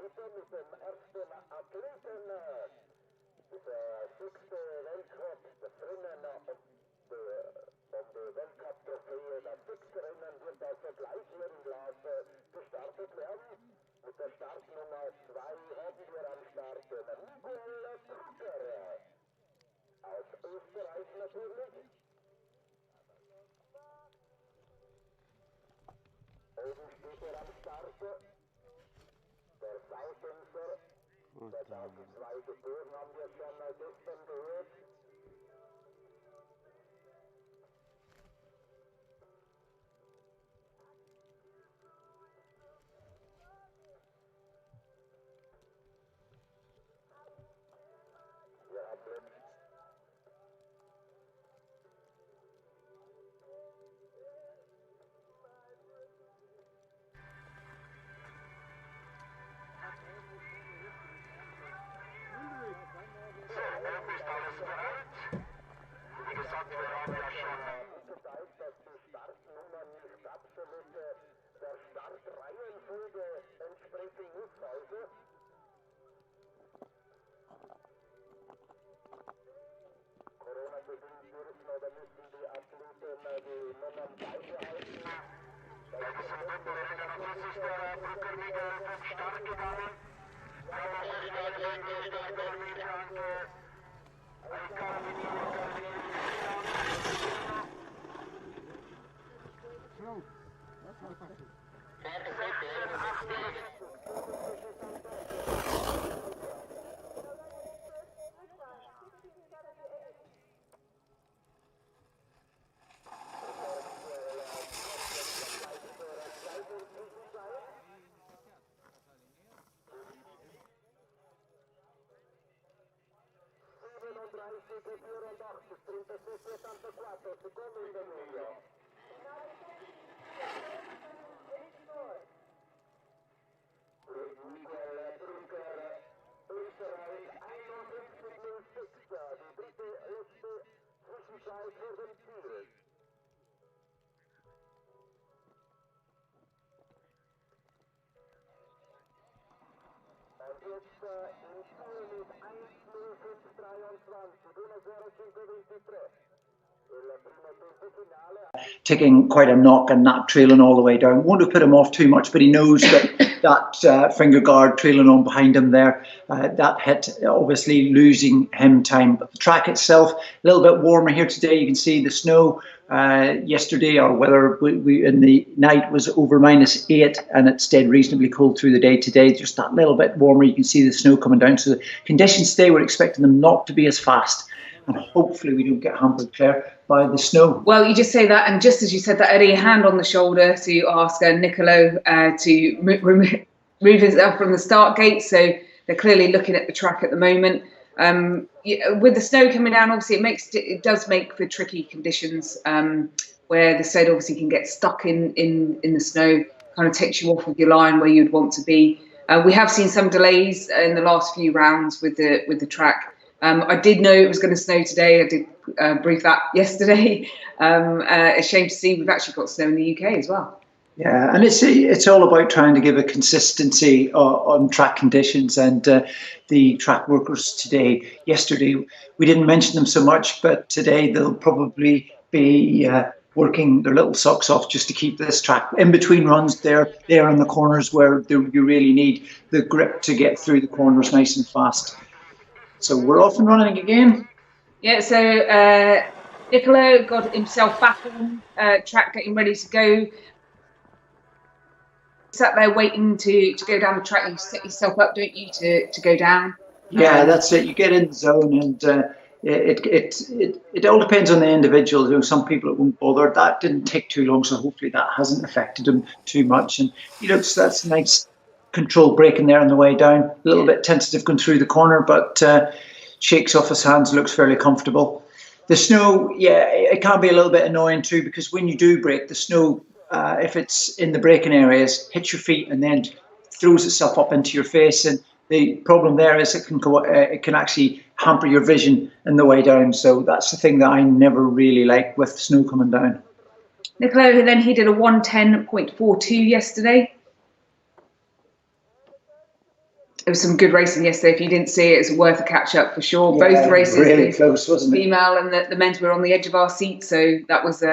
heute mit dem ersten Athleten, dieser 6. Weltcup, das Rennen um die Weltcup-Trophäe, das 6. Rennen wird also gleich hier in Laas gestartet werden. Mit der Startnummer 2 haben wir am Start Luge aus Österreich natürlich. Oben steht er am Start. Der Sautenser, 2002 geboren, haben wir schon gestern gehört. Wir haben geteilt, dass die Startnummern nicht absolut der Startreihenfolge entsprechen muss, also. Corona-bedingt dürfen oder müssen die Athleten die Nummern beibehalten. Secondo in dominio. Michael Brunker, Österreich, 51,06. Die dritte letzte Zwischenzeit für den Ziel. Und jetzt im Ziel mit 1:05:23, 1:05:23. Taking quite a knock and not trailing all the way down. Won't have put him off too much, but he knows that finger guard trailing on behind him there, that hit obviously losing him time. But the track itself, a little bit warmer here today. You can see the snow yesterday, or whether we in the night, was over -8, and it stayed reasonably cold through the day today. Just that little bit warmer. You can see the snow coming down. So the conditions today, we're expecting them not to be as fast. And hopefully we don't get hampered, Claire, by the snow. Well, you just say that, and just as you said that, Eddie, hand on the shoulder to ask Nicolo to remove himself from the start gate. So they're clearly looking at the track at the moment. With the snow coming down, obviously it does make for tricky conditions, where the sled obviously can get stuck in the snow, kind of takes you off of your line where you'd want to be. We have seen some delays in the last few rounds with the track. I did know it was going to snow today. I did brief that yesterday. A shame to see we've actually got snow in the UK as well. Yeah, and it's all about trying to give a consistency on track conditions, and the track workers today. Yesterday we didn't mention them so much, but today they'll probably be working their little socks off just to keep this track in between runs. There in the corners where you really need the grip to get through the corners nice and fast. So we're off and running again. Yeah, so Nicolo got himself back on track, getting ready to go. Sat there waiting to go down the track. You set yourself up, don't you, to go down? Yeah, that's it. You get in the zone, and it all depends on the individual. You know, some people it won't bother. That didn't take too long, so hopefully that hasn't affected him too much. And so that's a nice controlled braking there on the way down. A little bit tentative going through the corner, but shakes off his hands, looks fairly comfortable. The snow, yeah, it can be a little bit annoying too, because when you do brake, the snow, if it's in the braking areas, hits your feet and then throws itself up into your face. And the problem there is it can actually hamper your vision in the way down. So that's the thing that I never really like with snow coming down. Nicolo, then he did a 1:10.42 yesterday. There was some good racing yesterday. If you didn't see it, it's worth a catch up for sure. Yeah, Both races, really close, wasn't it? Female and the men's were on the edge of our seats, so that was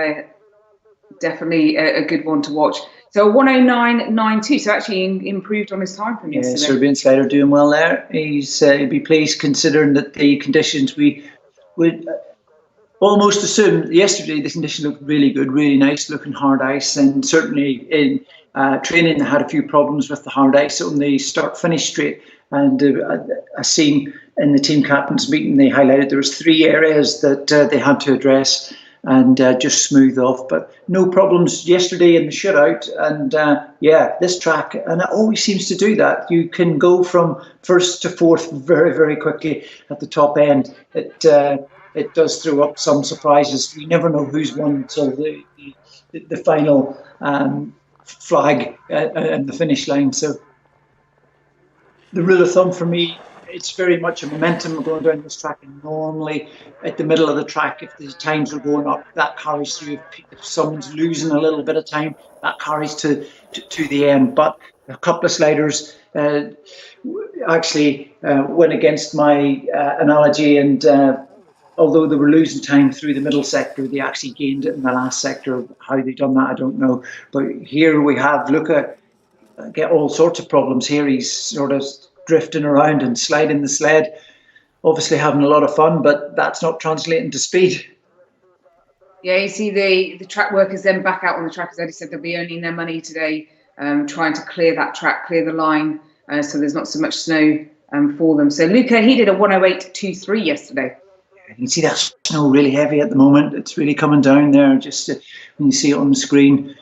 definitely a good one to watch. So 109.92, so actually improved on his time from yesterday. Yeah, Serbian Slider doing well there. He'd be pleased considering that the conditions we would almost assume yesterday the conditions looked really good, really nice, looking hard ice, and certainly in training they had a few problems with the hard ice on the start-finish straight. And I seen in the team captains meeting they highlighted there was 3 areas that they had to address and just smooth off, but no problems yesterday in the shutout. And this track, and it always seems to do that. You can go from first to fourth very, very quickly at the top end. It does throw up some surprises. You never know who's won until the final flag and the finish line. So the rule of thumb for me, it's very much a momentum going down this track, and normally at the middle of the track, if the times are going up, that carries through. If someone's losing a little bit of time, that carries to the end. But a couple of sliders actually went against my analogy, and although they were losing time through the middle sector, they actually gained it in the last sector. How they done that, I don't know. But here we have Luge get all sorts of problems here. He's sort of drifting around and sliding the sled, obviously having a lot of fun, but that's not translating to speed. Yeah, you see the track workers then back out on the track. As Eddie said, they'll be earning their money today, trying to clear that track, clear the line, so there's not so much snow for them. So Luge, he did a 108.23 yesterday. You can see that snow really heavy at the moment. It's really coming down there, just when you see it on the screen.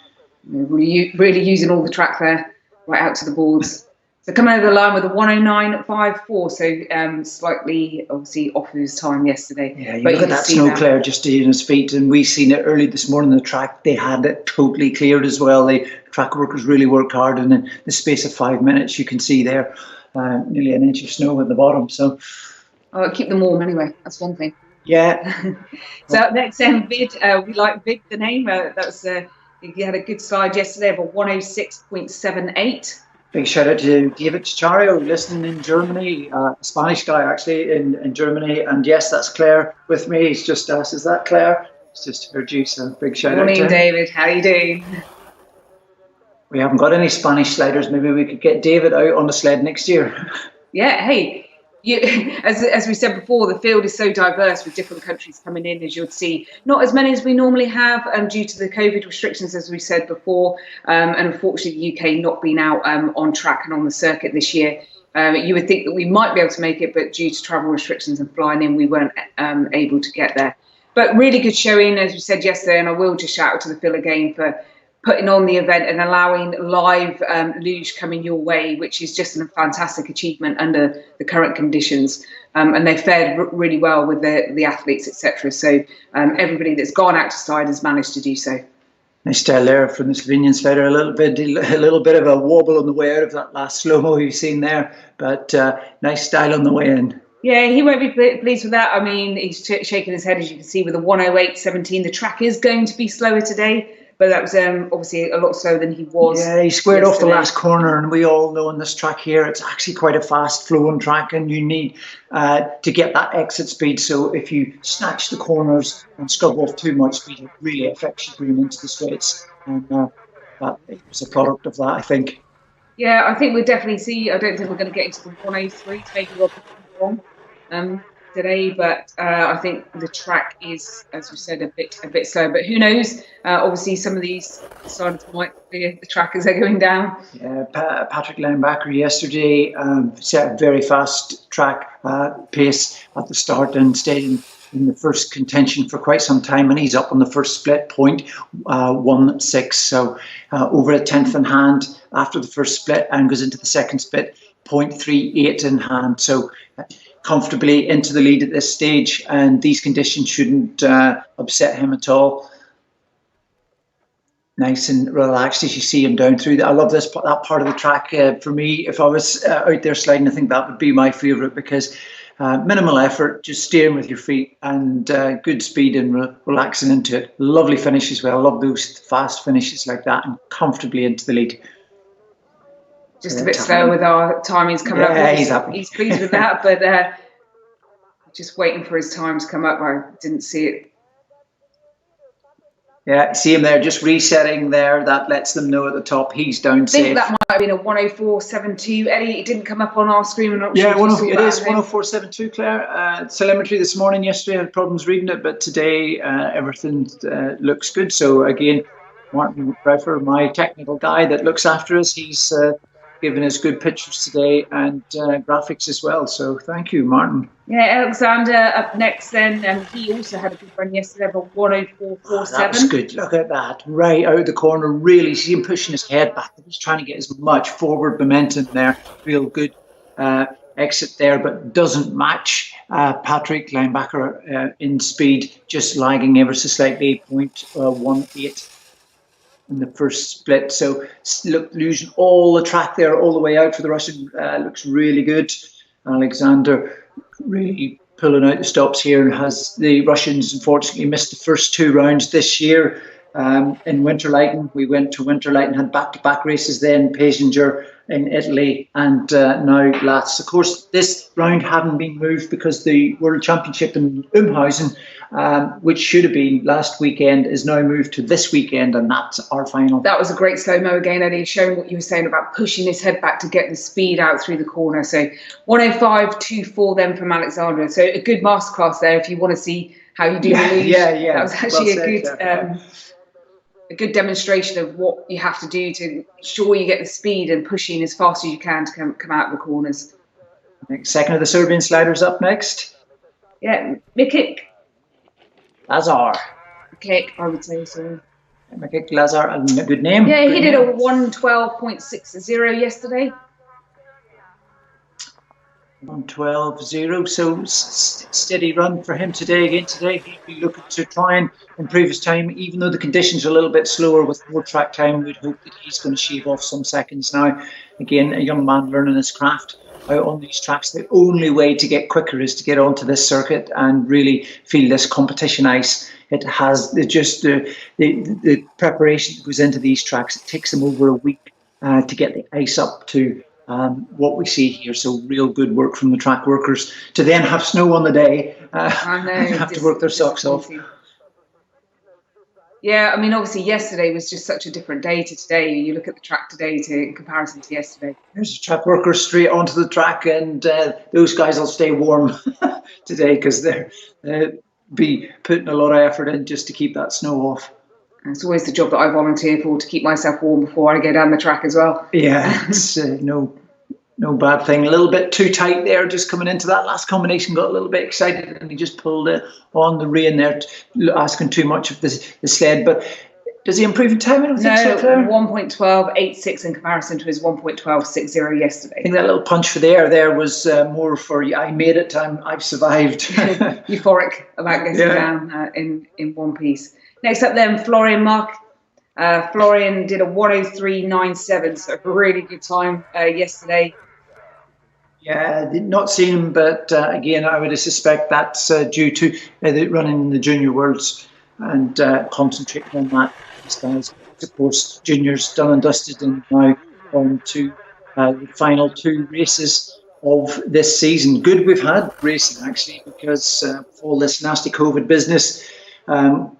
Really using all the track there, right out to the boards. So coming over the line with a 109.54, so slightly obviously off his time yesterday. Yeah, you look at that snow clear just in his feet, and we seen it early this morning. The track, they had it totally cleared as well. The track workers really worked hard, and in the space of 5 minutes, you can see there nearly an inch of snow at the bottom. So, keep them warm anyway. That's one thing. Yeah. So next, Vid, we like Vid, the name. That was he had a good slide yesterday of a 106.78. Big shout out to David Chario, listening in Germany, a Spanish guy actually in Germany. And yes, that's Claire with me. He's just asked, is that Claire? It's just her juice. So big shout out to him. Morning, David. How are you doing? We haven't got any Spanish sliders. Maybe we could get David out on the sled next year. Yeah, hey. As we said before, the field is so diverse with different countries coming in, as you'd see. Not as many as we normally have due to the COVID restrictions, as we said before, and unfortunately the UK not being out on track and on the circuit this year. You would think that we might be able to make it, but due to travel restrictions and flying in, we weren't able to get there. But really good showing, as we said yesterday, and I will just shout out to the Phil again for putting on the event and allowing live luge coming your way, which is just a fantastic achievement under the current conditions. And they fared really well with the athletes, etc. So everybody that's gone out to slide has managed to do so. Nice style there from the Slovenian slider. A little bit of a wobble on the way out of that last slow-mo you've seen there, but nice style on the way in. Yeah, he won't be pleased with that. I mean, he's shaking his head, as you can see, with a 108.17. The track is going to be slower today, but that was obviously a lot slower than he was. Yeah, he squared off the last corner, and we all know in this track here, it's actually quite a fast-flowing track, and you need to get that exit speed. So if you snatch the corners and scrub off too much speed, it really affects you going into the straights. And that was a product of that, I think. Yeah, I think we'll definitely see. I don't think we're going to get into the 103 to maybe Rob wrong today, but I think the track is, as we said, a bit slow. But who knows? Obviously, some of these decided might clear the track as they're going down. Yeah, Patrick Linebacker yesterday set a very fast track pace at the start and stayed in the first contention for quite some time, and he's up on the first split, 0.16, so over a tenth in hand after the first split, and goes into the second split, 0.38 in hand, so comfortably into the lead at this stage, and these conditions shouldn't upset him at all. Nice and relaxed as you see him down through that. I love that part of the track. For me, if I was out there sliding, I think that would be my favourite, because minimal effort, just steering with your feet, and good speed and relaxing into it. Lovely finish as well. I love those fast finishes like that, and comfortably into the lead. Just a bit slower with our timings coming up. He's pleased with that, but just waiting for his time to come up. I didn't see it. Yeah, see him there, just resetting there. That lets them know at the top he's down safe. I think that might have been a 104.72. Eddie, it didn't come up on our screen. I'm not sure it is 104.72, Claire. Telemetry this morning, yesterday I had problems reading it, but today everything looks good. So again, Martin Pfeiffer, my technical guy that looks after us, he's given us good pictures today and graphics as well. So thank you, Martin. Yeah, Alexander up next then, and he also had a good run yesterday for 104.47. That's good. Look at that, right out of the corner. Really see him pushing his head back. He's trying to get as much forward momentum there. Real good exit there, but doesn't match Patrick linebacker in speed, just lagging ever so slightly, 0.18 in the first split. So look, losing all the track there, all the way out for the Russian. Looks really good. Alexander really pulling out the stops here, and has the Russians unfortunately missed the first 2 rounds this year. In Winterleiten, we went to Winterleiten, had back-to-back races then, Pasinger in Italy, and now Laas. Of course, this round hadn't been moved because the World Championship in Umhausen, which should have been last weekend, is now moved to this weekend, and that's our final. That was a great slow-mo again, Eddie, showing what you were saying about pushing his head back to get the speed out through the corner. So 105.24 then from Alexander. So a good masterclass there if you want to see how you do the luge. Yeah. That was actually a good demonstration of what you have to do to ensure you get the speed and pushing as fast as you can to come out of the corners. Second of the Serbian sliders up next. Yeah, Mikic. Lazar. Mikic, I would say, sorry. Mikic Lazar, a good name. Yeah, he did a 112.60 yesterday. 112.0, so steady run for him today. Again today, he'll be looking to try and improve his time, even though the conditions are a little bit slower with more track time. We'd hope that he's going to shave off some seconds now. Again, a young man learning his craft out on these tracks. The only way to get quicker is to get onto this circuit and really feel this competition ice. It has just the preparation that goes into these tracks. It takes them over a week to get the ice up to what we see here. So real good work from the track workers to then have snow on the day and have to work their socks off. Yeah, I mean, obviously yesterday was just such a different day to today. You look at the track today in comparison to yesterday. There's the track workers straight onto the track, and those guys will stay warm today because they'll be putting a lot of effort in just to keep that snow off. And it's always the job that I volunteer for, to keep myself warm before I go down the track as well. Yeah, it's no bad thing. A little bit too tight there, just coming into that last combination, got a little bit excited, and he just pulled it on the rein there, asking too much of the sled. But does he improve in time? I don't think so. 1.12.86 in comparison to his 1.12.60 yesterday. I think that little punch for the air there was more for, I made it, I've survived. Euphoric about getting down in one piece. Next up then, Florian Mark. Florian did a 103.97, so a really good time yesterday. Yeah, did not see him, but again, I would suspect that's due to running in the Junior Worlds and concentrating on that. These guys, of course, juniors done and dusted, and now on to the final 2 races of this season. Good we've had racing, actually, because all this nasty COVID business,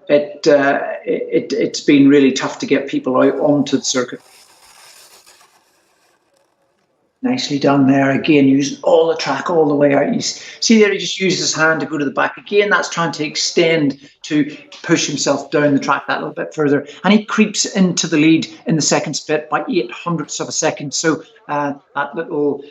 it's been really tough to get people out onto the circuit. Nicely done there. Again, using all the track all the way out. You see there, he just uses his hand to go to the back. Again, that's trying to extend to push himself down the track that little bit further. And he creeps into the lead in the second split by 0.08 of a second. So that little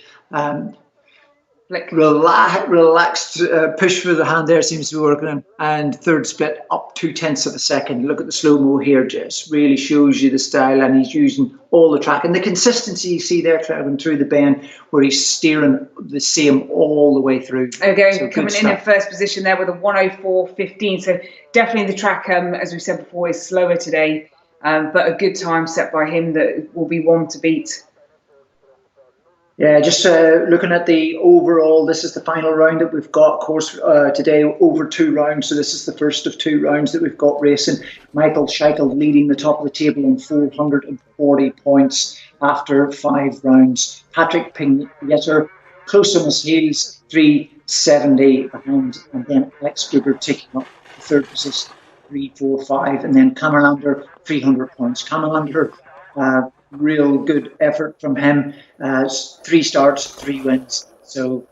relaxed push for the hand there seems to be working. And third split up 0.2 of a second. Look at the slow-mo here, just really shows you the style, and he's using all the track. And the consistency you see there traveling through the bend, where he's steering the same all the way through. Okay, so coming in first position there with a 104.15. So definitely the track, as we said before, is slower today. But a good time set by him that will be one to beat. Yeah, just looking at the overall, this is the final round that we've got, of course, today over 2 rounds. So this is the first of 2 rounds that we've got racing. Michael Scheitel leading the top of the table on 440 points after 5 rounds. Patrick Pingyetter close on his heels, 370 behind. And then Alex Kruger taking up the 3rd position, 345. And then Camerlander, 300 points. Camerlander, real good effort from him. 3 starts, 3 wins. So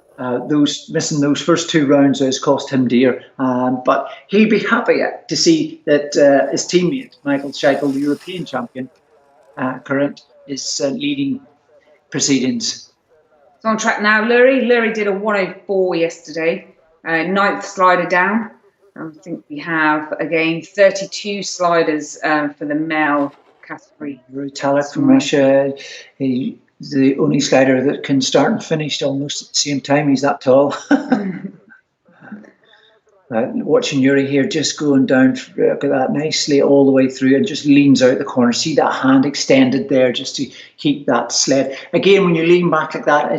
missing those first 2 rounds has cost him dear. But he'll be happy to see that his teammate, Michael Scheitel, the European champion, current, is leading proceedings. So on track now, Lurie did a 104 yesterday, 9th slider down. I think we have, again, 32 sliders for the male category. Talek from Russia, he's the only slider that can start and finish almost at the same time. He's that tall. Watching Yuri here, just going down, look at that, nicely all the way through, and just leans out the corner. See that hand extended there just to keep that sled. Again, when you lean back like that,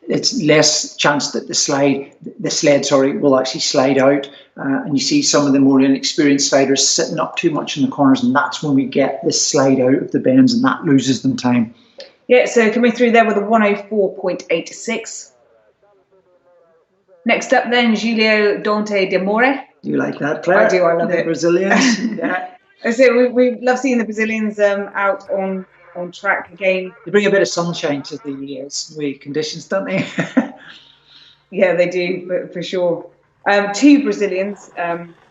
it's less chance that the sled will actually slide out. And you see some of the more inexperienced sliders sitting up too much in the corners, and that's when we get this slide out of the bends, and that loses them time. Yeah, so coming through there with a 104.86. Next up then, Giulio Dante de More. Do you like that, Claire? I do, I love it. Brazilians. Yeah. So we love seeing the Brazilians out on track again. They bring a bit of sunshine to the snowy conditions, don't they? Yeah, they do, for sure. 2 Brazilians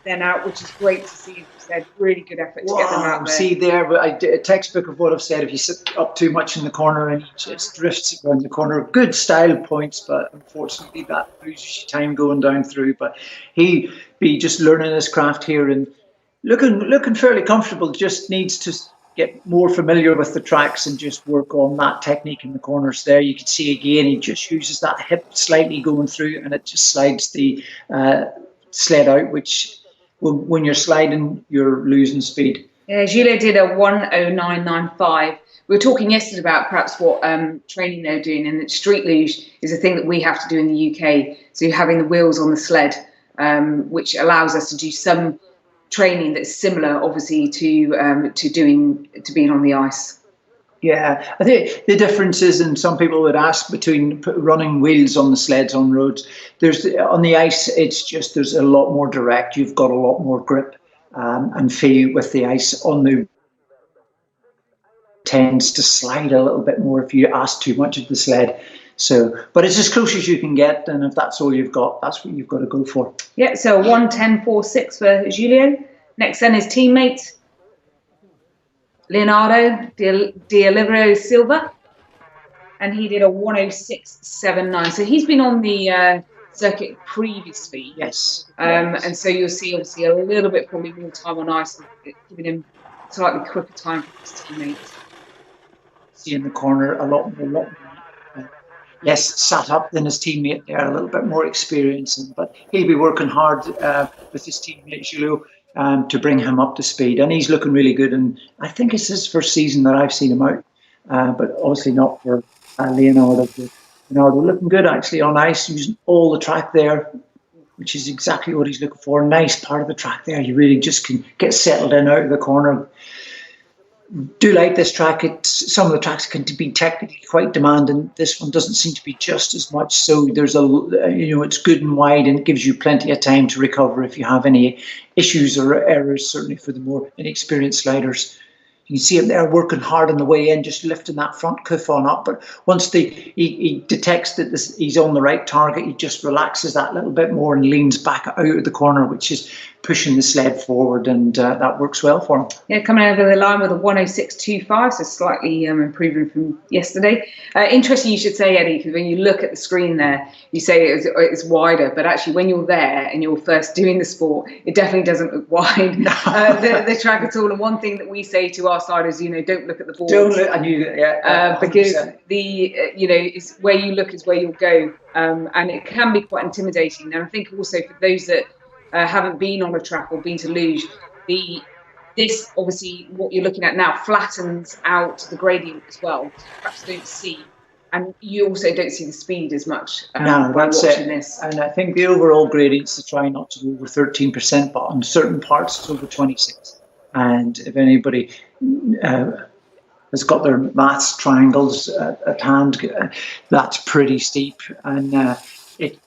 then out, which is great to see. Said really good effort to get them out there. See there, but a textbook of what I've said. If you sit up too much in the corner and he just drifts around the corner, good style points, but unfortunately that loses you time going down through. But he be just learning his craft here and looking fairly comfortable. Just needs to get more familiar with the tracks and just work on that technique in the corners there. You can see again, he just uses that hip slightly going through, and it just slides the sled out, which when you're sliding, you're losing speed. Yeah, Giulio did a 109.95. We were talking yesterday about perhaps what training they're doing, and that street luge is a thing that we have to do in the UK. So you're having the wheels on the sled, which allows us to do some training that's similar, obviously, to being on the ice. Yeah, I think the difference is, and some people would ask, between running wheels on the sleds on roads. On the ice, there's a lot more direct. You've got a lot more grip and feel with the ice. On the tends to slide a little bit more if you ask too much of the sled. So, but it's as close as you can get, and if that's all you've got, that's what you've got to go for. Yeah, so 110.46 for Giulio. Next then his teammate, Leonardo de Oliveira Silva, and he did a 106.79. So he's been on the circuit previously. Yes. And so you'll see obviously a little bit probably more time on ice, giving him slightly quicker time for his teammates. See in the corner a lot less sat up than his teammate there, a little bit more experience, but he'll be working hard with his teammate Giulio to bring him up to speed, and he's looking really good. And I think it's his first season that I've seen him out, but obviously not for Leonardo. Leonardo looking good actually on ice, using all the track there, which is exactly what he's looking for. Nice part of the track there. You really just can get settled in out of the corner. Do like this track. Some of the tracks can be technically quite demanding. This one doesn't seem to be just as much. So there's it's good and wide, and it gives you plenty of time to recover if you have any issues or errors. Certainly for the more inexperienced sliders, you can see him there working hard on the way in, just lifting that front cuff on up. But once he detects that he's on the right target, he just relaxes that little bit more and leans back out of the corner, which is pushing the sled forward, and that works well for him. Yeah, coming over the line with a 106.25, so slightly improving from yesterday. Interesting you should say, Eddie, because when you look at the screen there, you say it's wider, but actually when you're there and you're first doing the sport, it definitely doesn't look wide, the track at all. And one thing that we say to our sliders, don't look at the board. Don't look, because it's where you look is where you'll go, and it can be quite intimidating. And I think also for those that haven't been on a track or been to luge, this obviously what you're looking at now flattens out the gradient as well. So you perhaps don't see And you also don't see the speed as much No, by that's watching it. this. And I think the overall gradient's to try not to go over 13%, but on certain parts it's over 26. And if anybody has got their maths triangles at hand, that's pretty steep. And it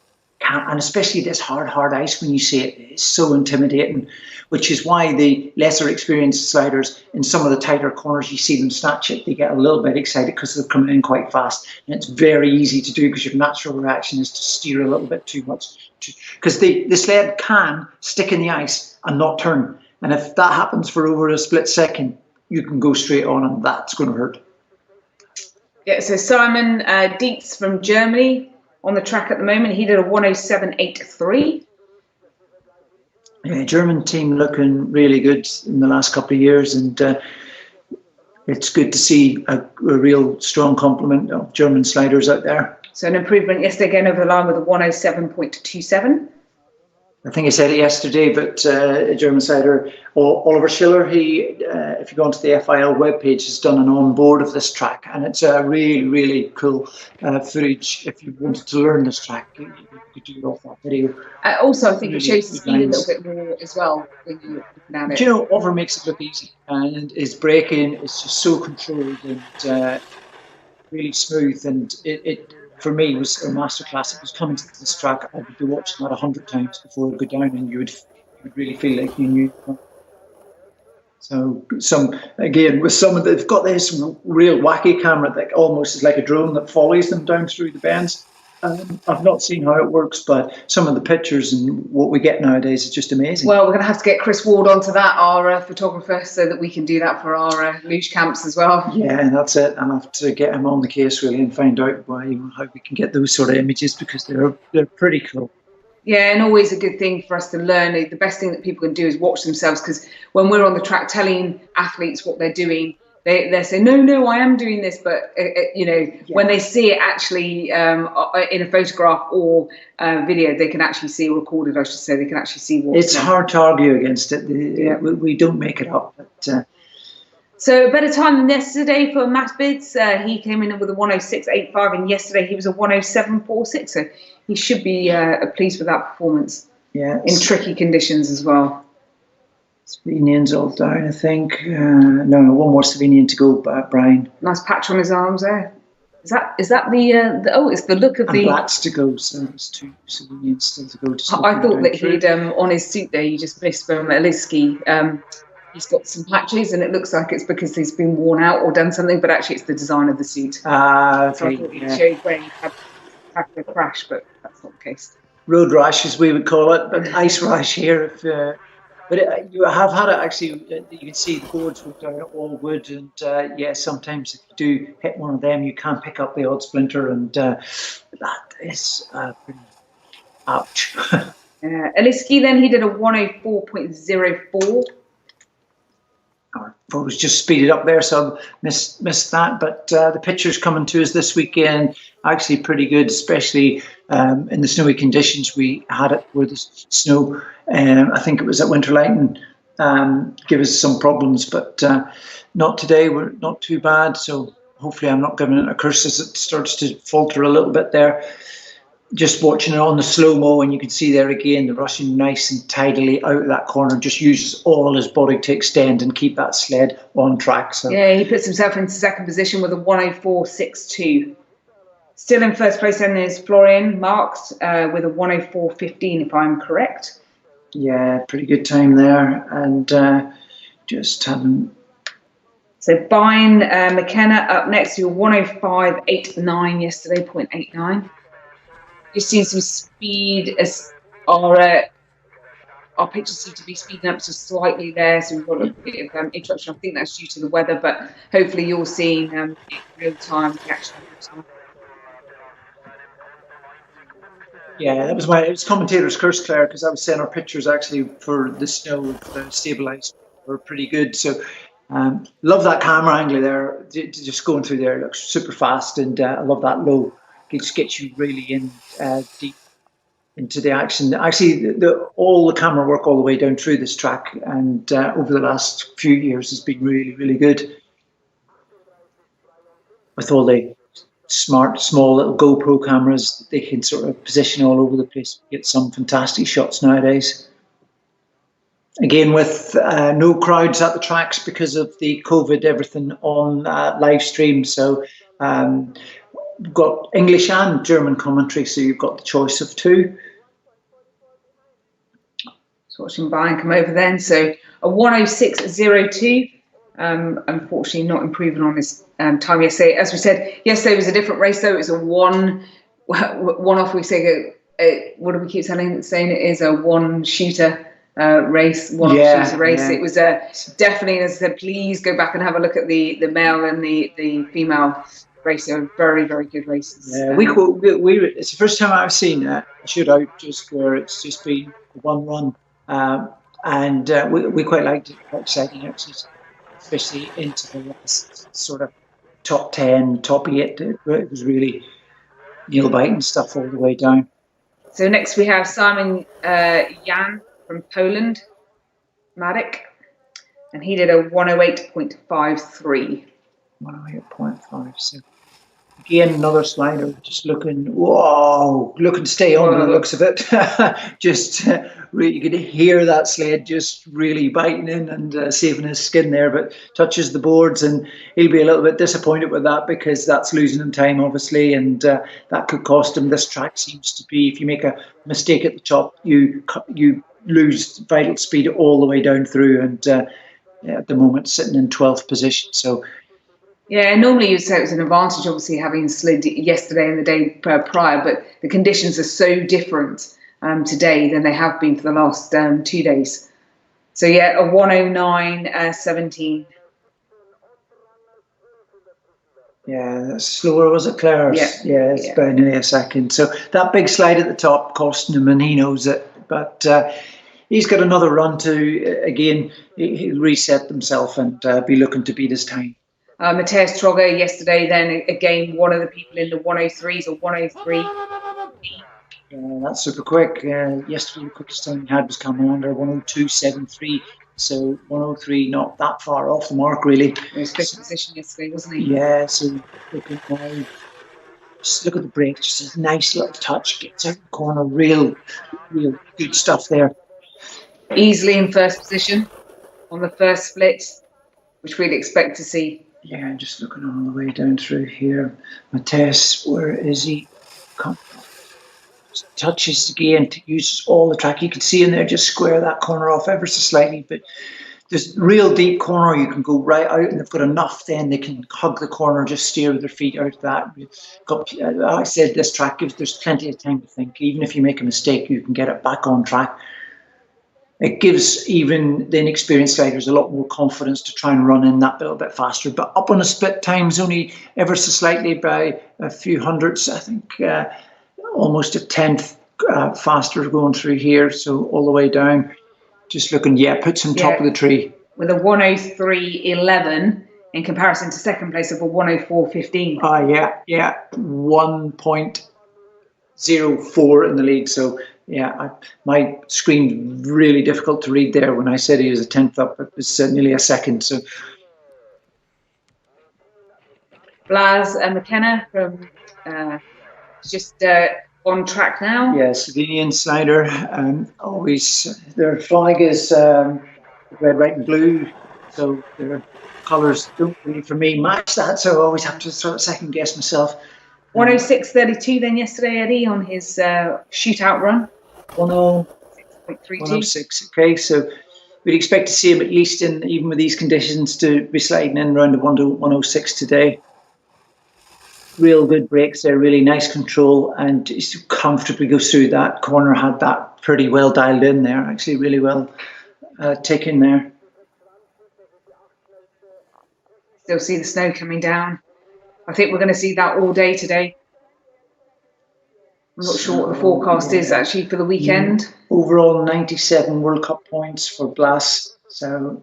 can, and especially this hard ice when you see it, it's so intimidating. Which is why the lesser experienced sliders in some of the tighter corners, you see them snatch it. They get a little bit excited because they're coming in quite fast, and it's very easy to do because your natural reaction is to steer a little bit too much. Because the sled can stick in the ice and not turn, and if that happens for over a split second, you can go straight on, and that's going to hurt. Yeah, so Simon Dietz from Germany on the track at the moment. He did a 107.83. Yeah, German team looking really good in the last couple of years, and it's good to see a real strong complement of German sliders out there. So an improvement yesterday, again over the line with a 107.27. I think I said it yesterday, but a German slider, Oliver Schiller, he, if you go onto the FIL webpage, has done an on-board of this track, and it's a really, really cool footage. If you wanted to learn this track, you could do it off that video. Also, I think it shows the speed a little bit more as well when you're looking at it. Do you know, Oliver makes it look easy, and his braking is just so controlled and really smooth, and it for me was a masterclass. It was coming to this track, I would be watching that 100 times before it would go down, and you would really feel like you knew. So they've got this real wacky camera that almost is like a drone that follows them down through the bends. I've not seen how it works, but some of the pictures and what we get nowadays is just amazing. Well, we're going to have to get Chris Ward onto that, our photographer, so that we can do that for our luge camps as well. Yeah, that's it. I'll have to get him on the case really and find out how we can get those sort of images, because they're pretty cool. Yeah, and always a good thing for us to learn. The best thing that people can do is watch themselves, because when we're on the track telling athletes what they're doing, they say, no, I am doing this. But, when they see it actually in a photograph or video, they can actually see, recorded, I should say, they can actually see what's It's hard to argue against it. We don't make it up. But, So a better time than yesterday for Matt Bidds. He came in with a 106.85, and yesterday he was a 107.46. So he should be pleased with that performance. Yeah, in tricky conditions as well. Slovenian's all down, I think. No, one more Slovenian to go, Brian. Nice patch on his arms there. Is that the it's the look of and the... Black's to go, so there's 2 Slovenians still to go. I thought that he'd, on his suit there, you just missed from Eliski. He's got some patches, and it looks like it's because he's been worn out or done something, but actually it's the design of the suit. Okay, so I thought it showed where he had a crash, but that's not the case. Road rash, as we would call it, but ice rash here. But you have had it actually. You can see the boards were down all wood, and sometimes if you do hit one of them, you can pick up the odd splinter, and that is pretty ouch. Eliski then, he did a 104.04. Our photos just speeded up there, so I missed that. But the pictures coming to us this weekend actually pretty good, especially in the snowy conditions we had it, where the snow, I think it was at Winterlighten, give us some problems, but not today. We're not too bad, so hopefully I'm not giving it a curse as it starts to falter a little bit there. Just watching it on the slow-mo, and you can see there again the Russian nice and tidily out of that corner, just uses all his body to extend and keep that sled on track. So yeah, he puts himself into second position with a 104.62. Still in first place then is Florian Marks with a 104.15, if I'm correct. Yeah, pretty good time there, and just having... So Bine McKenna up next to 105.89 yesterday, 0.89. You've seen some speed as our pictures seem to be speeding up just slightly there, so we've got a bit of interruption. I think that's due to the weather, but hopefully you're seeing in real time the action. Yeah, it was commentator's curse, Claire, because I was saying our pictures actually for the snow stabilised were pretty good. So love that camera angle there, just going through there. It looks super fast, and I love that low. It just gets you really in deep into the action. Actually, all the camera work all the way down through this track, and over the last few years has been really, really good. With all the small little GoPro cameras that they can sort of position all over the place. Get some fantastic shots nowadays. Again, with no crowds at the tracks because of the COVID, everything on live stream. So we've got English and German commentary, so you've got the choice of two. Just watching Brian come over then. So a 1:06.02. Unfortunately, not improving on his time yesterday. As we said, yesterday was a different race, though. It was a one-off. We say, what do we keep saying it is a one-shooter race, one-shooter race. Yeah. It was definitely, as I said, please go back and have a look at the male and the female race. They were very, very good races. Yeah, it's the first time I've seen a shootout just where it's just been one run, and we quite liked it, quite exciting actually, especially into the last sort of top 10, top 8. It was really nail-biting stuff all the way down. So next we have Simon Jan from Poland, Matic, and he did a 1:08.53. 1:08.5. So again, another slider, just looking to stay on the looks of it. Just really, you could hear that sled just really biting in and saving his skin there, but touches the boards, and he'll be a little bit disappointed with that because that's losing him time, obviously, and that could cost him. This track seems to be, if you make a mistake at the top, you lose vital speed all the way down through, and at the moment sitting in 12th position. So. Yeah, normally you'd say it was an advantage, obviously, having slid yesterday and the day prior, but the conditions are so different today than they have been for the last 2 days. So, yeah, a 1:09.17. Yeah, that's slower, was it, Claire? Yeah, it's about nearly a second. So that big slide at the top costing him, and he knows it. But he's got another run to, again, he'll reset himself and be looking to beat his time. Matthias Trogger yesterday, then again, one of the people in the 1:03s or 1:03. That's super quick. Yesterday, the quickest time he had was coming under 1:02.73. So 1:03, not that far off the mark, really. He was fifth position yesterday, wasn't he? Yeah, so just look at the brake, just a nice little touch, gets out the corner, real good stuff there. Easily in first position on the first split, which we'd expect to see. Yeah, just looking all the way down through here. Matthias, where is he? Just touches again, uses all the track. You can see in there, just square that corner off ever so slightly. But there's real deep corner. You can go right out, and they've got enough then they can hug the corner, just steer with their feet out of that. I said this track there's plenty of time to think. Even if you make a mistake, you can get it back on track. It gives even the inexperienced riders a lot more confidence to try and run in that little bit faster. But up on a split times, only ever so slightly by a few hundredths, I think almost a tenth faster going through here. So all the way down, just looking, puts him top of the tree. With a 1:03.11 in comparison to second place of a 1:04.15. 1.04 in the lead. So my screen really difficult to read there when I said he was a tenth up. It was nearly a second. So Laas and McKenna from just on track now. Yes, Slovenian slider. Always their flag is red, white, and blue. So their colours don't really, for me, match that. So I always have to sort of second guess myself. 1:06.32 then yesterday, Eddie, on his shootout run. 1:06. Okay, so we'd expect to see him at least even with these conditions to be sliding in around the 1:06 today. Real good brakes there, really nice control, and just comfortably goes through that corner. Had that pretty well dialed in there, actually, really well taken there. Still see the snow coming down. I think we're going to see that all day today. I'm not sure what the forecast is actually for the weekend. Overall, 97 World Cup points for Laas, so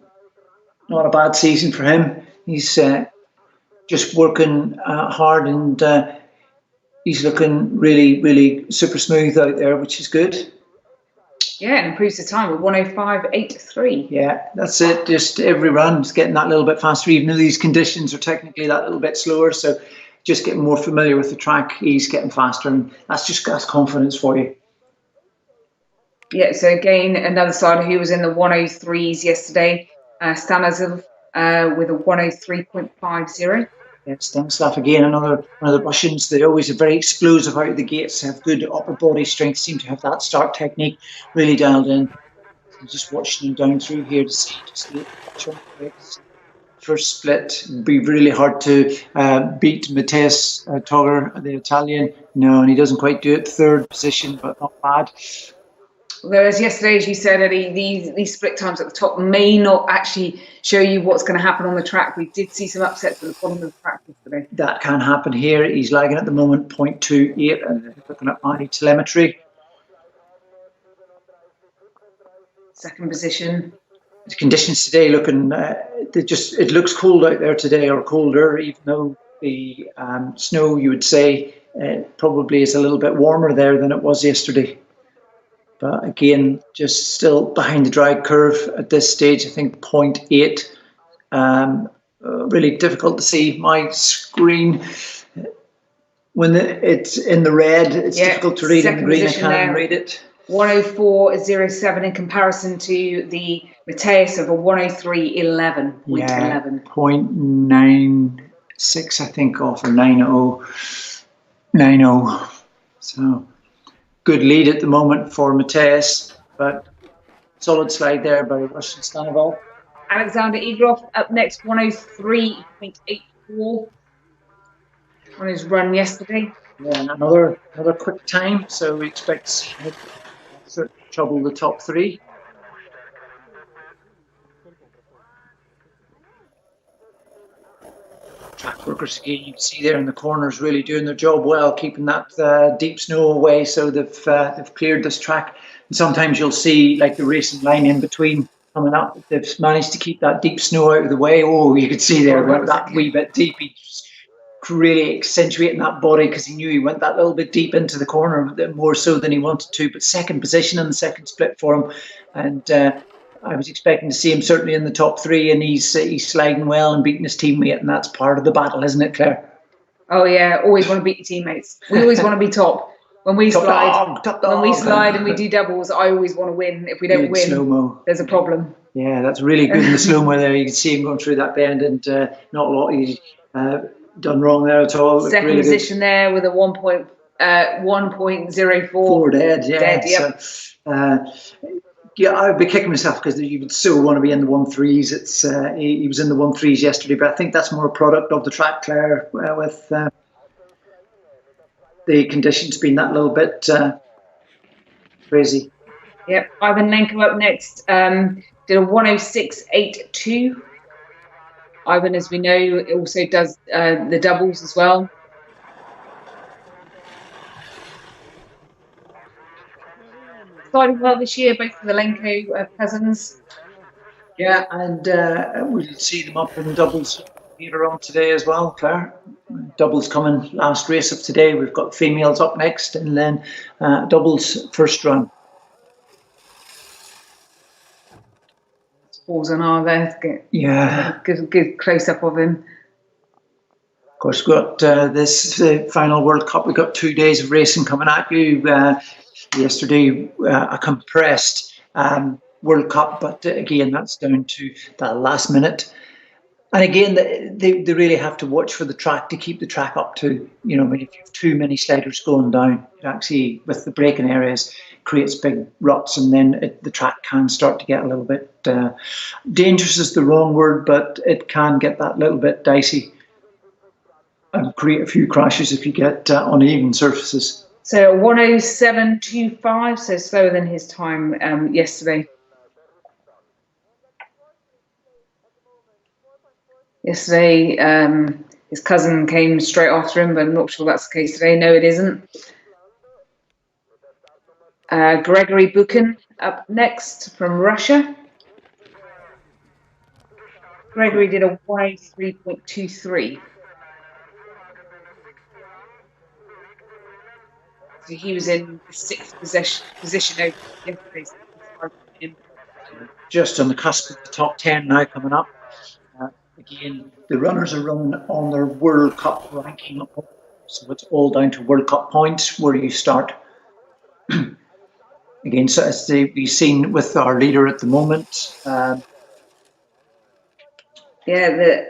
not a bad season for him. He's just working hard, and he's looking really, really super smooth out there, which is good. Yeah, and improves the time with 1:05.83. Yeah, that's it. Just every run is getting that little bit faster, even though these conditions are technically that little bit slower. So just getting more familiar with the track. He's getting faster, and that's confidence for you. Yeah, so again, another side who was in the 103s yesterday, Stanislav with a 103.50. Yeah, Stanislav again, another one of the Russians. They always are very explosive out of the gates, have good upper body strength, seem to have that start technique really dialed in. I'm just watching him down through here to see just the short breaks. First split would be really hard to beat Matthias Togger, the Italian. No, and he doesn't quite do it. Third position, but not bad. Whereas yesterday, as you said, Eddie, these split times at the top may not actually show you what's going to happen on the track. We did see some upsets at the bottom of the track yesterday. That can happen here. He's lagging at the moment, 0.28, looking at my telemetry. Second position. The conditions today looking, it looks cold out there today, or colder, even though the snow, you would say, probably is a little bit warmer there than it was yesterday. But again, just still behind the drag curve at this stage. I think 0.8. Really difficult to see my screen. When it's in the red, it's difficult to read. In the green, I can't read it. 104.07 in comparison to the Matthias of a 103.11. Yeah, 0.96, I think, off or 90. So good lead at the moment for Matthias, but solid slide there by Russian Stanislav. Alexander Igrov up next, 103.84 on his run yesterday. Yeah, and another quick time, so we expect to see him trouble the top three. Track workers again, you can see there in the corners really doing their job well, keeping that deep snow away, so they've cleared this track. And sometimes you'll see like the racing line in between coming up. They've managed to keep that deep snow out of the way. Oh, you could see there that wee bit deep. He's really accentuating that body because he knew he went that little bit deep into the corner, more so than he wanted to. But second position in the second split for him, and I was expecting to see him certainly in the top three, and he's sliding well and beating his teammate, and that's part of the battle, isn't it, Claire? Oh yeah, always want to beat your teammates. We always want to be top. When we slide and we do doubles, I always want to win. If we don't win, slow-mo. There's a problem. Yeah, that's really good in the slow-mo there. You can see him going through that bend, and not a lot he's done wrong there at all. Second really position good. There with a 1.04. Dead, yeah. Yep. So, yeah, I would be kicking myself because you would still want to be in the 1.3s. It's he was in the 1.3s yesterday, but I think that's more a product of the track, Claire, with the conditions being that little bit crazy. Yep, Ivan Lenko up next. Did a 106.82. Ivan, as we know, also does the doubles as well. Started well this year, both for the Lenko cousins. Yeah, and we'll see them up in doubles later on today as well, Claire. Doubles coming last race of today. We've got females up next, and then doubles first run. Balls on our there. Yeah. Good close up of him. Of course, we've got this final World Cup. We've got 2 days of racing coming at you. Yesterday, a compressed World Cup, but again, that's down to that last minute. And again, they really have to watch for the track to keep the track up to, you know, if you have too many sliders going down, it actually, with the braking areas, creates big ruts, and then the track can start to get a little bit dangerous is the wrong word, but it can get that little bit dicey and create a few crashes if you get uneven surfaces. So 107.25, so slower than his time yesterday. Yesterday, his cousin came straight after him, but I'm not sure that's the case today. No, it isn't. Gregory Buchan up next from Russia. Gregory did a 103.23. So he was in the sixth position over yesterday. Just on the cusp of the top 10 now coming up. Again, the runners are running on their World Cup ranking, so it's all down to World Cup points where you start. Again, so as we've seen with our leader at the moment. The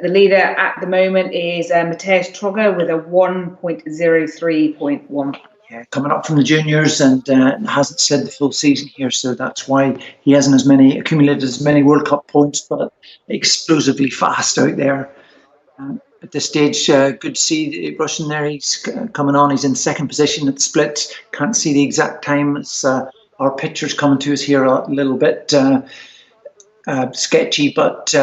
leader at the moment is Mateusz Trogger with a 1.03.1. Yeah, coming up from the juniors and hasn't slid the full season here, so that's why he hasn't accumulated as many World Cup points, but explosively fast out there. At this stage, good to see the Russian there. He's coming on. He's in second position at the split. Can't see the exact time. It's our picture's coming to us here a little bit sketchy, but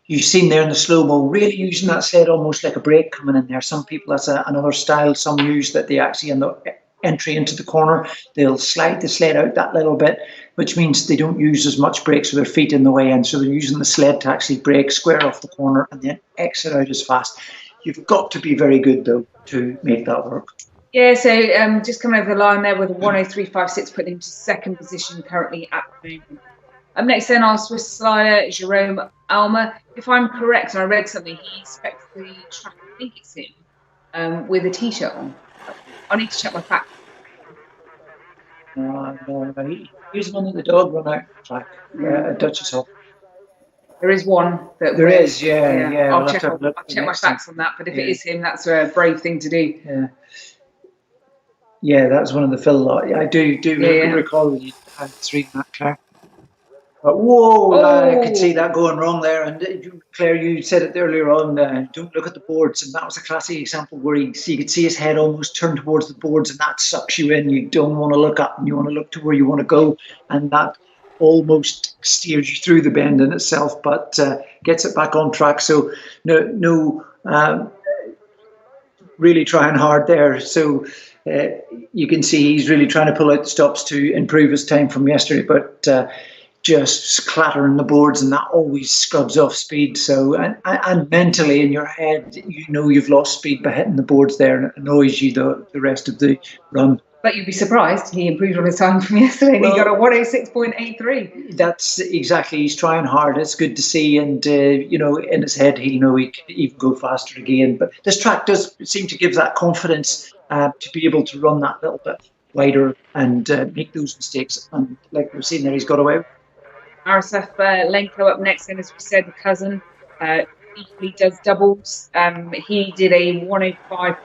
you've seen there in the slow-mo, really using that sled almost like a brake coming in there. Some people, that's another style. Some use that they actually, in the entry into the corner, they'll slide the sled out that little bit, which means they don't use as much brakes with their feet in the way in. So they're using the sled to actually brake square off the corner and then exit out as fast. You've got to be very good, though, to make that work. Yeah, so just coming over the line there with a 103.56, putting into second position currently at the moment. Up next then, our Swiss slider, Jerome Almer. If I'm correct, and I read something, he specs the track, I think it's him, with a T-shirt on. I need to check my facts. No, he's one of the dog run out track at Duchess Hall. There is one that there is, yeah. I'll check my facts on that, but if it is him, that's a brave thing to do. Yeah, that's one of the fill lot. I do recall you had reading that, Claire. But I could see that going wrong there. And Claire, you said it earlier on, don't look at the boards. And that was a classic example where you could see his head almost turn towards the boards, and that sucks you in. You don't want to look up, and you want to look to where you want to go. And that almost steers you through the bend in itself, but gets it back on track. So no, really trying hard there. So you can see he's really trying to pull out the stops to improve his time from yesterday, but just clattering the boards, and that always scrubs off speed. So and mentally in your head, you've lost speed by hitting the boards there, and it annoys you the rest of the run. But you'd be surprised, he improved on his time from yesterday. He got a 106.83. That's exactly, he's trying hard. It's good to see, and in his head he'll know he can even go faster again. But this track does seem to give that confidence to be able to run that little bit wider and make those mistakes. And like we've seen there, he's got away. Arasaf Lenko up next, and as we said, the cousin equally does doubles. He did a 105.1.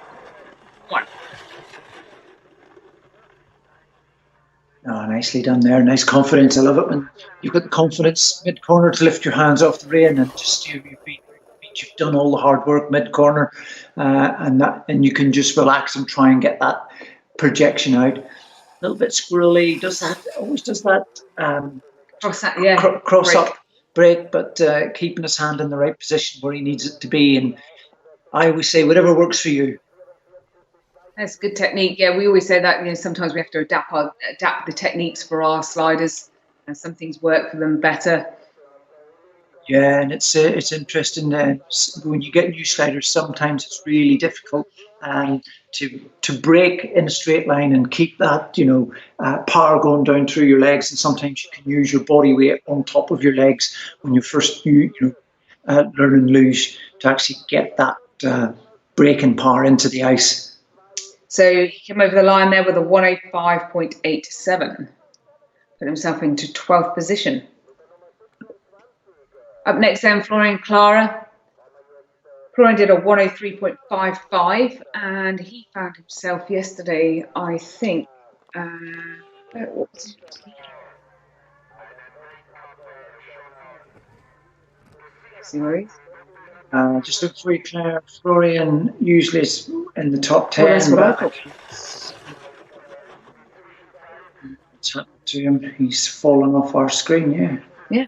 Oh, nicely done there. Nice confidence. I love it when you've got the confidence mid-corner to lift your hands off the rein and just steer your feet. You've done all the hard work mid-corner, and you can just relax and try and get that projection out. A little bit squirrely. Always does that. Cross up break, but keeping his hand in the right position where he needs it to be. And I always say, whatever works for you. That's good technique. Yeah, we always say that. Sometimes we have to adapt the techniques for our sliders, and some things work for them better. Yeah, and it's interesting when you get new sliders. Sometimes it's really difficult to break in a straight line and keep that power going down through your legs. And sometimes you can use your body weight on top of your legs when you're first learning luge to actually get that braking power into the ice. So he came over the line there with a 105.87. Put himself into 12th position. Up next then, Florian Clara. Florian did a 103.55, and he found himself yesterday, I think, what was it? See where he is? Just look for you, Claire. Florian usually is in the top 10. Well, that's what I thought. What's happened to him? He's fallen off our screen, Yeah.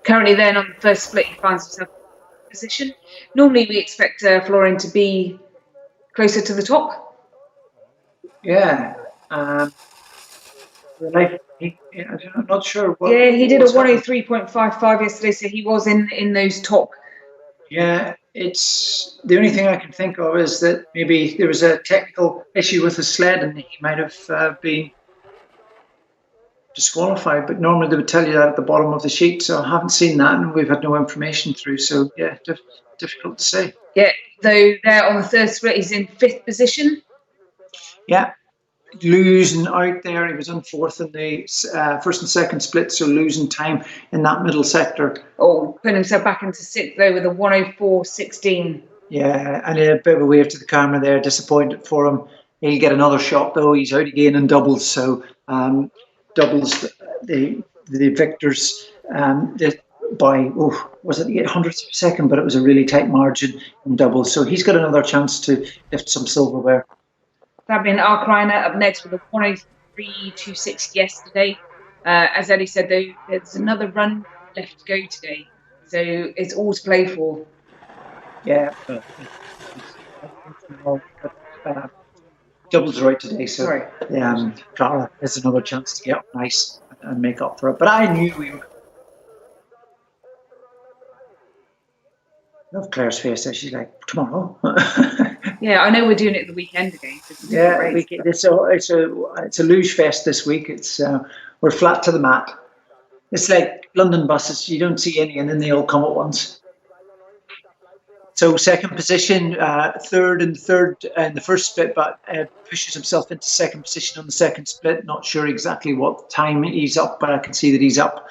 Currently then on the first split, he finds himself in position. Normally we expect Florian to be closer to the top. Yeah. I'm not sure. He did a 103.55 yesterday, so he was in those top. Yeah, it's the only thing I can think of is that maybe there was a technical issue with the sled, and he might have been disqualified, but normally they would tell you that at the bottom of the sheet. So I haven't seen that, and we've had no information through. So yeah, difficult to say. Yeah, though there on the third split, he's in 5th position. Yeah, losing out there. He was on 4th in the first and second split, so losing time in that middle sector. Oh, putting himself back into 6th though with a 1:04.16. Yeah, and a bit of a wave to the camera there. Disappointed for him. He'll get another shot though. He's out again in doubles, so doubles the victors by was it the 800th of a second, but it was a really tight margin in doubles. So he's got another chance to lift some silverware. Fabian Arkliner up next with a 1:03.26 yesterday. As Eddie said, though, there's another run left to go today, so it's all to play for. Yeah. Doubles are out today, so Clara has another chance to get up nice and make up for it. But I knew we were. I love Claire's face there. She's like, tomorrow. Yeah, I know we're doing it the weekend again. It's a luge fest this week. It's we're flat to the mat. It's like London buses. You don't see any, and then they all come at once. So second position, third in the first split, but pushes himself into second position on the second split. Not sure exactly what time he's up, but I can see that he's up.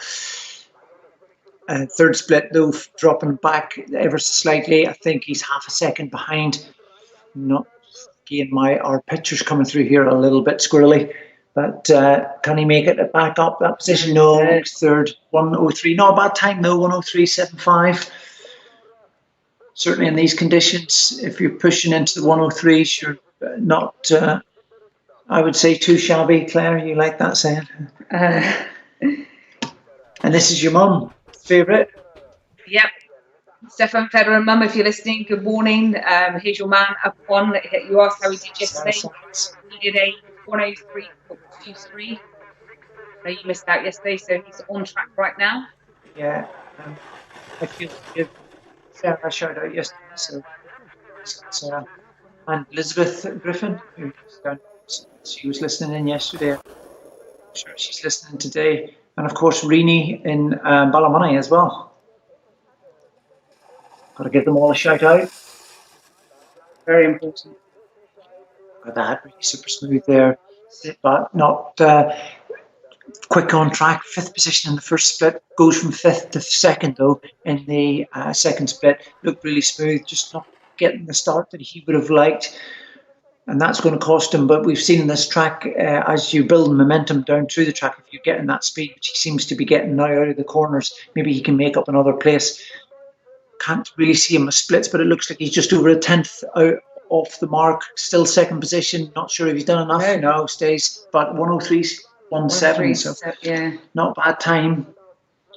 Third split though, dropping back ever so slightly. I think he's half a second behind. Not again, our picture's coming through here a little bit squirrely, but can he make it back up that position? No, third, 1:03. Not a bad time though, 1:03.75. Certainly in these conditions, if you're pushing into the 1:03s, you're not, I would say, too shabby. Claire, you like that saying? And this is your mum, favourite? Yep. Stefan Federer, mum, if you're listening, good morning. Here's your man up on. You asked how he did yesterday. He did a 1:03.23. So you missed out yesterday, so he's on track right now. Yeah. I feel good. Sarah showed out yesterday, so and Elizabeth Griffin, she was listening in yesterday. I'm sure she's listening today, and of course Rini in Ballymoney as well. Got to give them all a shout out. Very important. Got that really super smooth there, but not quick on track. 5th position in the first split, goes from 5th to 2nd though in the second split. Looked really smooth, just not getting the start that he would have liked, and that's going to cost him. But we've seen in this track, as you build momentum down through the track, if you're getting that speed, which he seems to be getting now out of the corners, maybe he can make up another place. Can't really see him with splits, but it looks like he's just over a 10th out off the mark. Still second position, not sure if he's done enough. No, stays, but 1:03.17, so yeah, not a bad time.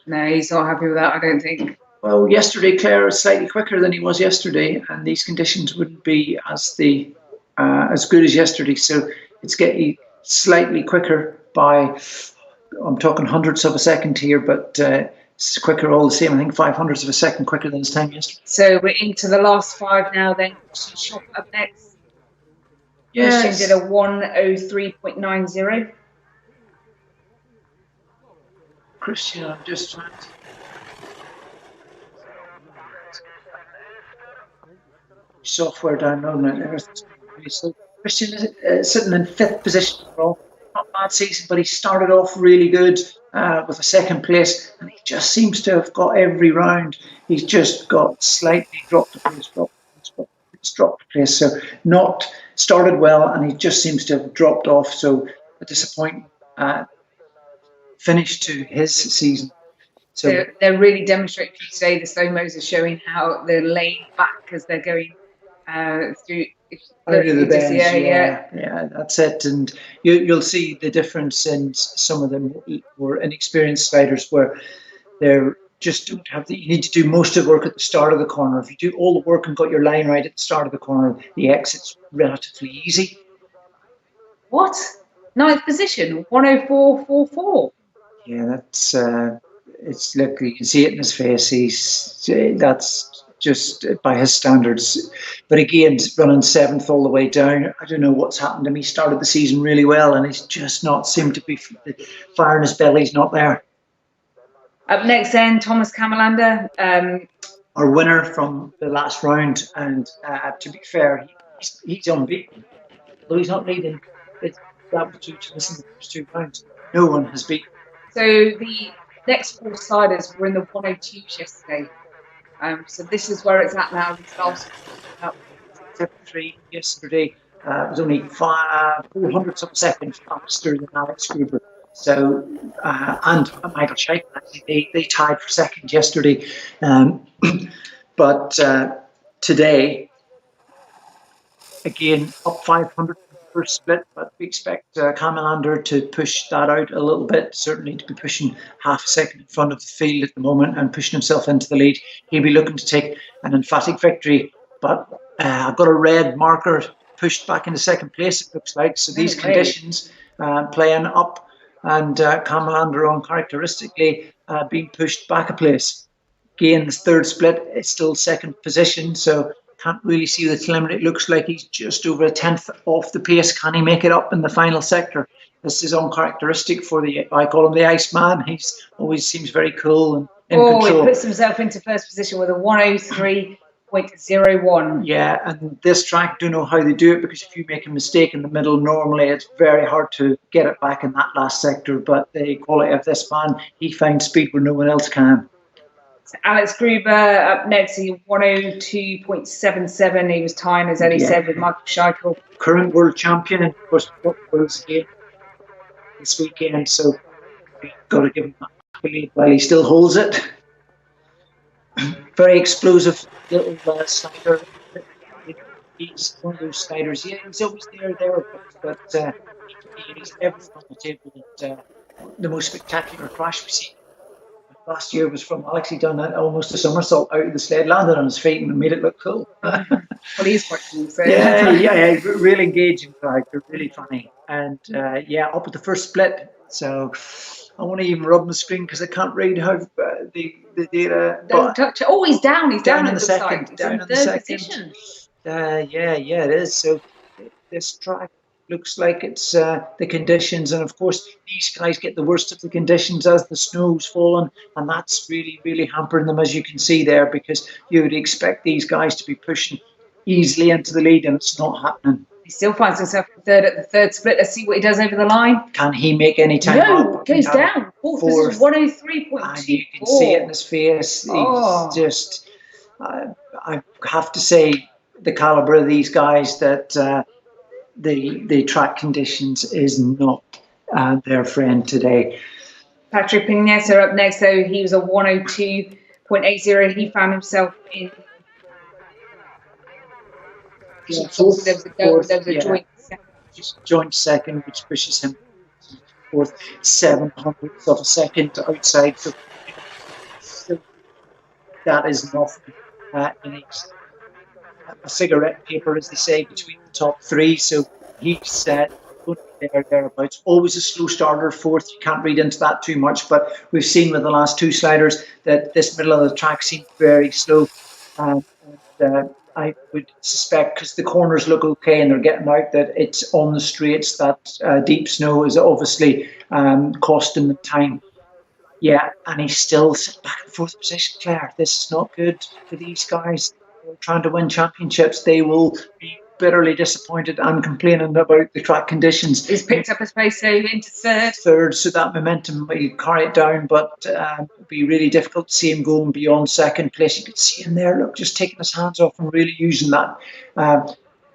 No, he's not happy with that, I don't think. Well, yesterday Claire was slightly quicker than he was yesterday, and these conditions wouldn't be as good as yesterday, so it's getting slightly quicker by, I'm talking hundredths of a second here, but it's quicker all the same. I think 500ths of a second quicker than his time yesterday. So we're into the last 5 now then. Christian Schoch up next. Yes. Christian did a 1:03.90. Christian, I'm just trying to... software downloading it. Everything's really slow. Christian is sitting in 5th position overall. Not a bad season, but he started off really good with a second place, and he just seems to have got every round. He's just got slightly dropped the place, dropped the place. So not started well, and he just seems to have dropped off. So a disappointing finish to his season. So they're really demonstrating today. The slow-mos are showing how they're laid back as they're going through. Out of the bends, yeah, that's it. And you'll see the difference in some of them more inexperienced riders where they're just don't have the. You need to do most of the work at the start of the corner. If you do all the work and got your line right at the start of the corner, the exit's relatively easy. What? 9th position, 1:04.44. Yeah, that's. It's look. You can see it in his face. That's just by his standards. But again, running 7th all the way down, I don't know what's happened to him. He started the season really well, and he's just not seemed to be, the fire in his belly's not there. Up next then, Thomas Kamalander. Our winner from the last round, and to be fair, he's unbeaten. Though he's not leading, that was due to missing the first 2 rounds. No one has beaten. So the next 4 sliders were in the 102s yesterday. So this is where it's at now. This last 53 yesterday. It was only 400 of a second faster than Alex Gruber. So, and Michael Shaikh, they tied for second yesterday. But today, again, up 500 first split, but we expect Kamalander to push that out a little bit, certainly to be pushing half a second in front of the field at the moment and pushing himself into the lead. He'll be looking to take an emphatic victory, but I've got a red marker pushed back into second place, it looks like. So these conditions playing up, and Kamalander uncharacteristically being pushed back a place. Again, the third split is still second position, so can't really see the telemetry. It looks like he's just over a 10th off the pace. Can he make it up in the final sector? This is uncharacteristic for I call him the Iceman. He's always seems very cool and in control. He puts himself into first position with a 103.01. Yeah, and this track, don't know how they do it, because if you make a mistake in the middle, normally it's very hard to get it back in that last sector. But the quality of this man, he finds speed where no one else can. Alex Gruber up next, he 102.77. He was tying, as Eddie said, with Michael Shaikh. Current world champion, and of course, world's game this weekend. So we've got to give him that accolade while he still holds it. Very explosive little slider. He's one of those sliders. Yeah, he's always there, but he's everything on the table. And, the most spectacular crash we see last year was from Alex. He done almost a somersault out of the sled, landed on his feet, and made it look cool. Well, he's quite cool. So. Yeah, really engaging character, really funny, and up at the first split. So I want to even rub my screen because I can't read how the data. Don't touch it. Oh, he's down. He's down in the second. Down in the second. It is. So this track looks like it's the conditions, and of course these guys get the worst of the conditions as the snow's falling, and that's really, really hampering them, as you can see there, because you would expect these guys to be pushing easily into the lead, and it's not happening. He still finds himself third at the third split. Let's see what he does over the line. Can he make any time up? Goes down. Fourth. This is 103.24. And you can see it in his face. He's just, I have to say, the calibre of these guys, that the track conditions is not their friend today. Patrick Pinesa up next, though. He was a 102.80. He found himself in. There was a joint second, which pushes him fourth, 700ths of a second outside. So that is nothing. A cigarette paper, as they say, between the top three. So he's thereabouts. Always a slow starter, fourth. You can't read into that too much, but we've seen with the last 2 sliders that this middle of the track seems very slow. I would suspect, because the corners look okay and they're getting out, that it's on the straights that deep snow is obviously costing them time. Yeah, and he's still back in fourth position, Claire. This is not good for these guys. They're trying to win championships. They will be bitterly disappointed and complaining about the track conditions. He's picked up his pace, so into third, so that momentum will carry it down, but it'll be really difficult to see him going beyond second place. You could see him there, look, just taking his hands off and really using that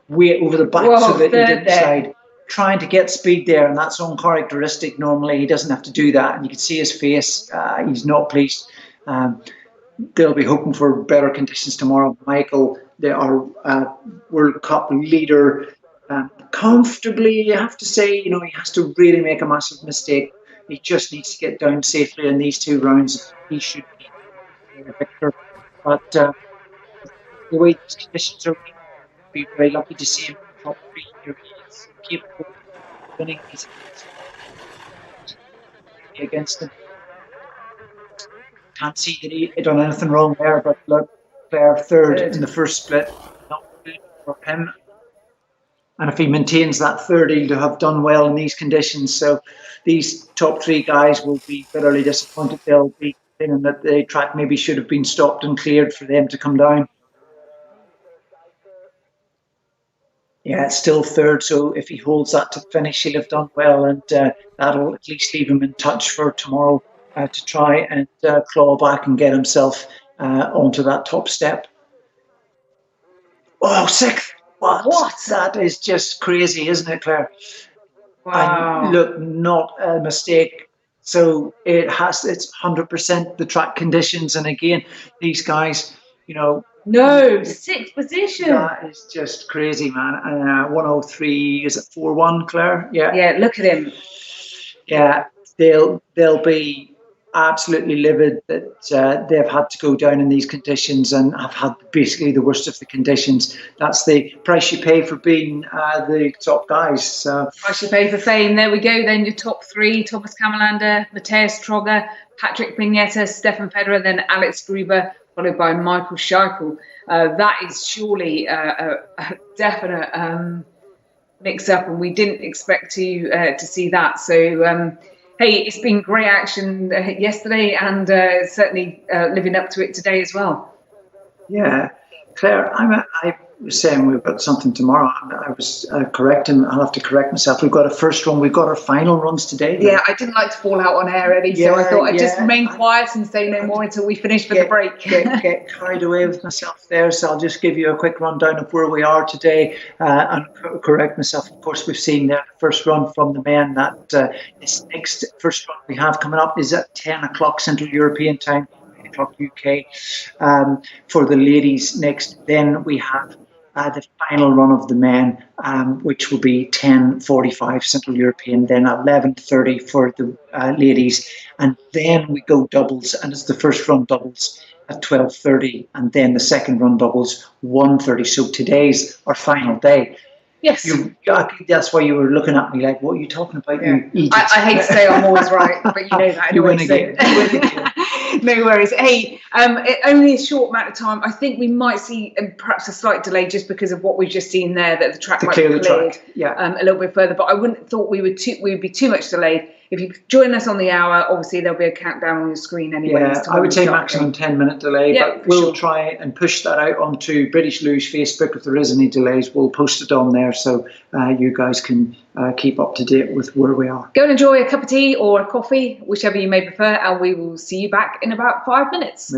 weight over the back so that he didn't slide. Trying to get speed there, and that's uncharacteristic. Normally he doesn't have to do that, and you can see his face. He's not pleased. They'll be hoping for better conditions tomorrow. Michael, our World Cup leader, comfortably, you have to say, he has to really make a massive mistake. He just needs to get down safely in these 2 rounds. He should be a victor. But the way these conditions are, we'll be very lucky to see him in the top 3 here. He's capable of winning these against him. Can't see that he done anything wrong there, but look, Claire, third in the first split. Not good for him. And if he maintains that third, he'll have done well in these conditions. So these top 3 guys will be bitterly disappointed. They'll be thinking that the track maybe should have been stopped and cleared for them to come down. Yeah, it's still third, so if he holds that to finish, he'll have done well, and that'll at least leave him in touch for tomorrow to try and claw back and get himself onto that top step. Oh, 6th! What? That is just crazy, isn't it, Claire? Wow. And look, not a mistake. So it's 100% the track conditions, and again, these guys, No, 6th position. That is just crazy, man. 103, is it 4-1, Claire? Yeah. Yeah, look at him. Yeah, they'll be absolutely livid that they've had to go down in these conditions and have had basically the worst of the conditions. That's the price you pay for being the top guys. Price you pay for fame. There we go. Then your top 3: Thomas Kammerlander, Mateusz Trogger, Patrick Pignetta, Stefan Federer, then Alex Gruber, followed by Michael Scheichel. That is surely a definite mix-up, and we didn't expect to see that. So, hey, it's been great action yesterday, and certainly living up to it today as well. Yeah, Claire, I was saying we've got something tomorrow. I was correcting. I'll have to correct myself. We've got a first run. We've got our final runs today. Yeah, I didn't like to fall out on air, Eddie, so I thought I'd just remain quiet and say no more until we finish for the break. Get carried away with myself there, so I'll just give you a quick rundown of where we are today and correct myself. Of course, we've seen the first run from the men. That this next first run we have coming up is at 10 o'clock Central European time, 8 o'clock UK. For the ladies next, then we have the final run of the men, which will be 10:45 Central European, then 11:30 for the ladies, and then we go doubles, and it's the first run doubles at 12:30, and then the second run doubles 1:30. So today's our final day. Yes. That's why you were looking at me like, what are you talking about? Yeah. You I hate to say I'm always right, but you know that. You win again. No worries. Hey, only a short amount of time. I think we might see perhaps a slight delay just because of what we've just seen there, that the track might be cleared a little bit further. But I wouldn't have thought we would be too much delayed. If you join us on the hour, obviously there'll be a countdown on your screen anyway. Yeah, I would say maximum 10-minute delay, but we'll try and push that out onto British Luge Facebook. If there is any delays, we'll post it on there so you guys can keep up to date with where we are. Go and enjoy a cup of tea or a coffee, whichever you may prefer, and we will see you back in about 5 minutes.